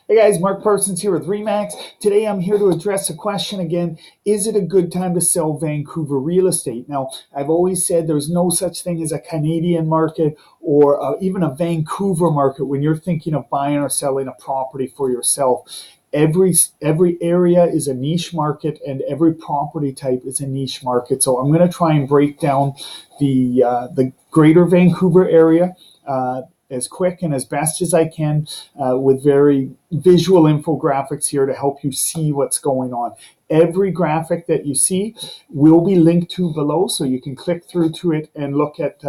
Hey guys, Mark Parsons here with Remax. Today I'm here to address a question again. Is it a good time to sell Vancouver real estate? Now, I've always said there's no such thing as a Canadian market or even a Vancouver market when you're thinking of buying or selling a property for yourself. Every area is a niche market and every property type is a niche market. So I'm going to try and break down the Greater Vancouver area as quick and as best as I can with very visual infographics here to help you see what's going on. Every graphic that you see will be linked to below, so you can click through to it and look at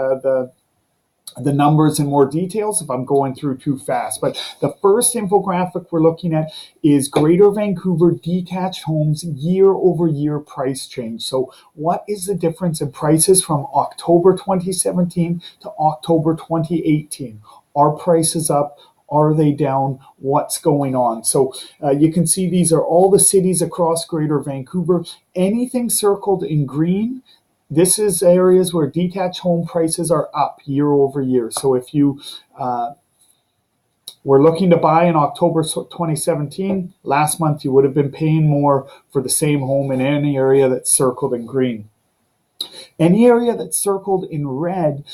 the numbers in more details if I'm going through too fast. But the first infographic we're looking at is Greater Vancouver detached homes year-over-year price change. So what is the difference in prices from October 2017 to October 2018? Are prices up? Are they down? What's going on? So you can see these are all the cities across Greater Vancouver. Anything circled in green, this is areas where detached home prices are up year over year. So if you were looking to buy in October 2017, last month you would have been paying more for the same home in any area that's circled in green. Any area that's circled in red,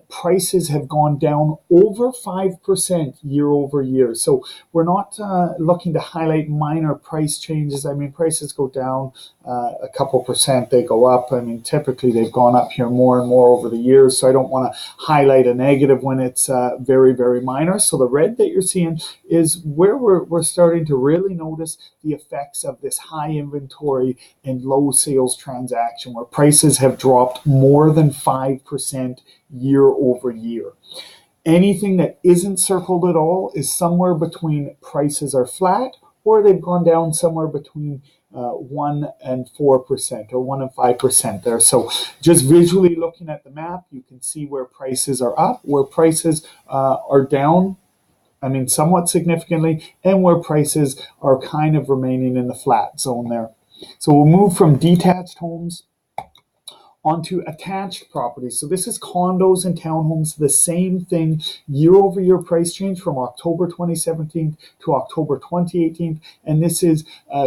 prices have gone down over 5% year over year. So we're not looking to highlight minor price changes. I mean, prices go down a couple percent, they go up. I mean, typically they've gone up here more and more over the years. So I don't want to highlight a negative when it's very, very minor. So the red that you're seeing is where we're starting to really notice the effects of this high inventory and low sales transaction where prices have dropped more than 5% year over year. Anything that isn't circled at all is somewhere between prices are flat or they've gone down somewhere between 1 and 4% or 1 and 5% there. So just visually looking at the map, you can see where prices are up, where prices are down, I mean, somewhat significantly, and where prices are kind of remaining in the flat zone there. So we'll move from detached homes onto attached properties. So this is condos and townhomes, the same thing, year over year price change from October 2017 to October 2018. And this is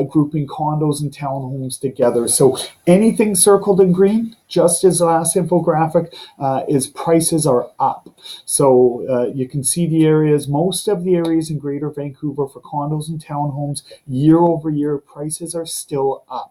grouping condos and townhomes together. So anything circled in green, just as the last infographic, is prices are up. So you can see the areas, most of the areas in Greater Vancouver for condos and townhomes, year over year prices are still up.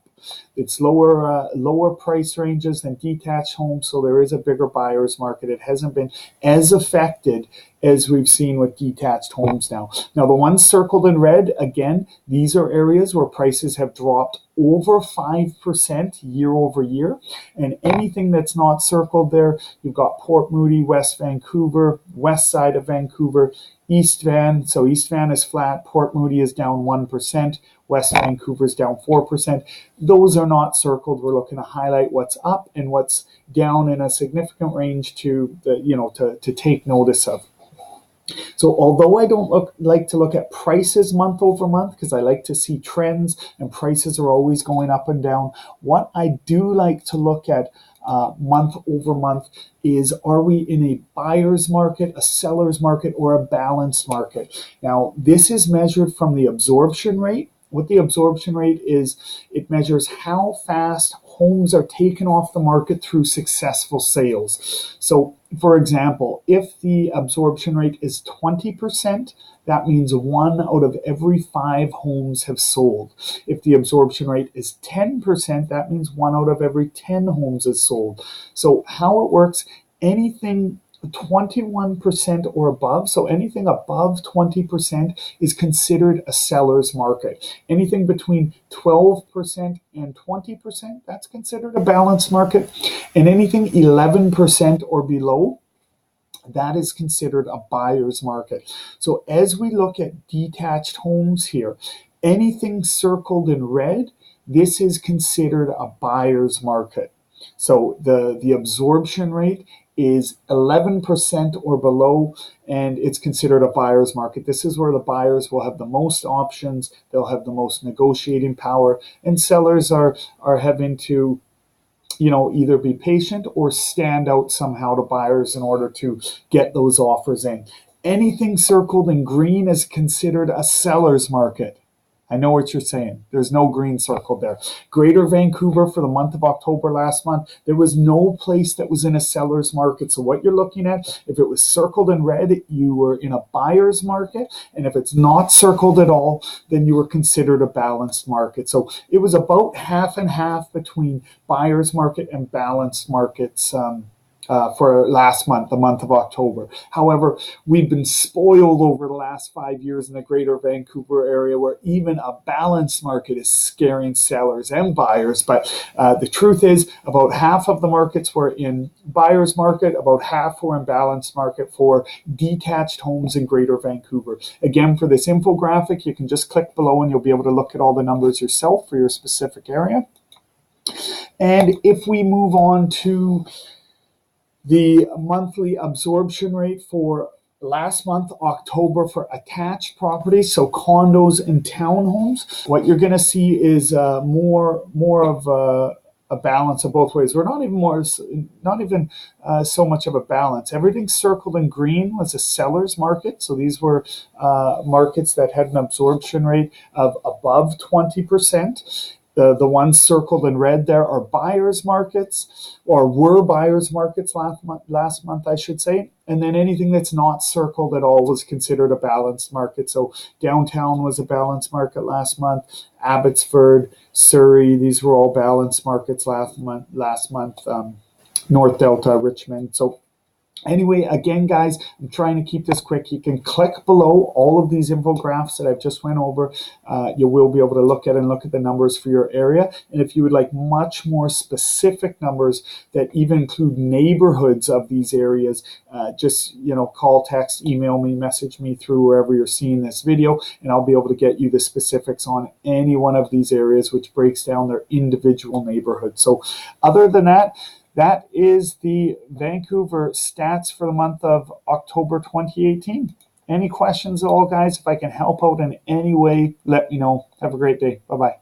It's lower price ranges than detached homes, so there is a bigger buyer's market. It hasn't been as affected as we've seen with detached homes now. Now, the ones circled in red, again, these are areas where prices have dropped over 5% year over year. And anything that's not circled there, you've got Port Moody, West Vancouver, west side of Vancouver, East Van. So East Van is flat. Port Moody is down 1%. West Vancouver is down 4%. Those are not circled. We're looking to highlight what's up and what's down in a significant range to take notice of. So although I don't like to look at prices month over month because I like to see trends and prices are always going up and down, what I do like to look at month over month is, are we in a buyer's market, a seller's market, or a balanced market? Now, this is measured from the absorption rate. What the absorption rate is, it measures how fast homes are taken off the market through successful sales. So, for example, if the absorption rate is 20%, that means 1 out of every 5 homes have sold. If the absorption rate is 10%, that means 1 out of every 10 homes is sold. So how it works, anything 21% or above, so anything above 20% is considered a seller's market. Anything between 12% and 20%, that's considered a balanced market. And anything 11% or below, that is considered a buyer's market. So as we look at detached homes here, anything circled in red, this is considered a buyer's market. So the absorption rate is 11% or below, and it's considered a buyer's market. This is where the buyers will have the most options, they'll have the most negotiating power, and sellers are having to either be patient or stand out somehow to buyers in order to get those offers in. Anything circled in green is considered a seller's market. I know what you're saying. There's no green circled there. Greater Vancouver for the month of October last month, there was no place that was in a seller's market. So what you're looking at, if it was circled in red, you were in a buyer's market. And if it's not circled at all, then you were considered a balanced market. So it was about half and half between buyer's market and balanced markets for last month, the month of October. However, we've been spoiled over the last 5 years in the Greater Vancouver area where even a balanced market is scaring sellers and buyers. But the truth is about half of the markets were in buyer's market, about half were in balanced market for detached homes in Greater Vancouver. Again, for this infographic, you can just click below and you'll be able to look at all the numbers yourself for your specific area. And if we move on to the monthly absorption rate for last month, October, for attached properties, so condos and townhomes, what you're going to see is more of a balance of both ways. We're not even so much of a balance. Everything circled in green was a seller's market. So these were markets that had an absorption rate of above 20%. The ones circled in red there are buyer's markets, or were buyer's markets last month, I should say. And then anything that's not circled at all was considered a balanced market. So downtown was a balanced market last month. Abbotsford, Surrey, these were all balanced markets last month. North Delta, Richmond. So anyway, again, guys, I'm trying to keep this quick. You can click below all of these infographics that I've just went over. You will be able to look at the numbers for your area. And if you would like much more specific numbers that even include neighborhoods of these areas, just call, text, email me, message me through wherever you're seeing this video, and I'll be able to get you the specifics on any one of these areas, which breaks down their individual neighborhoods. So other than that, that is the Vancouver stats for the month of October 2018. Any questions at all, guys? If I can help out in any way, let me know. Have a great day. Bye-bye.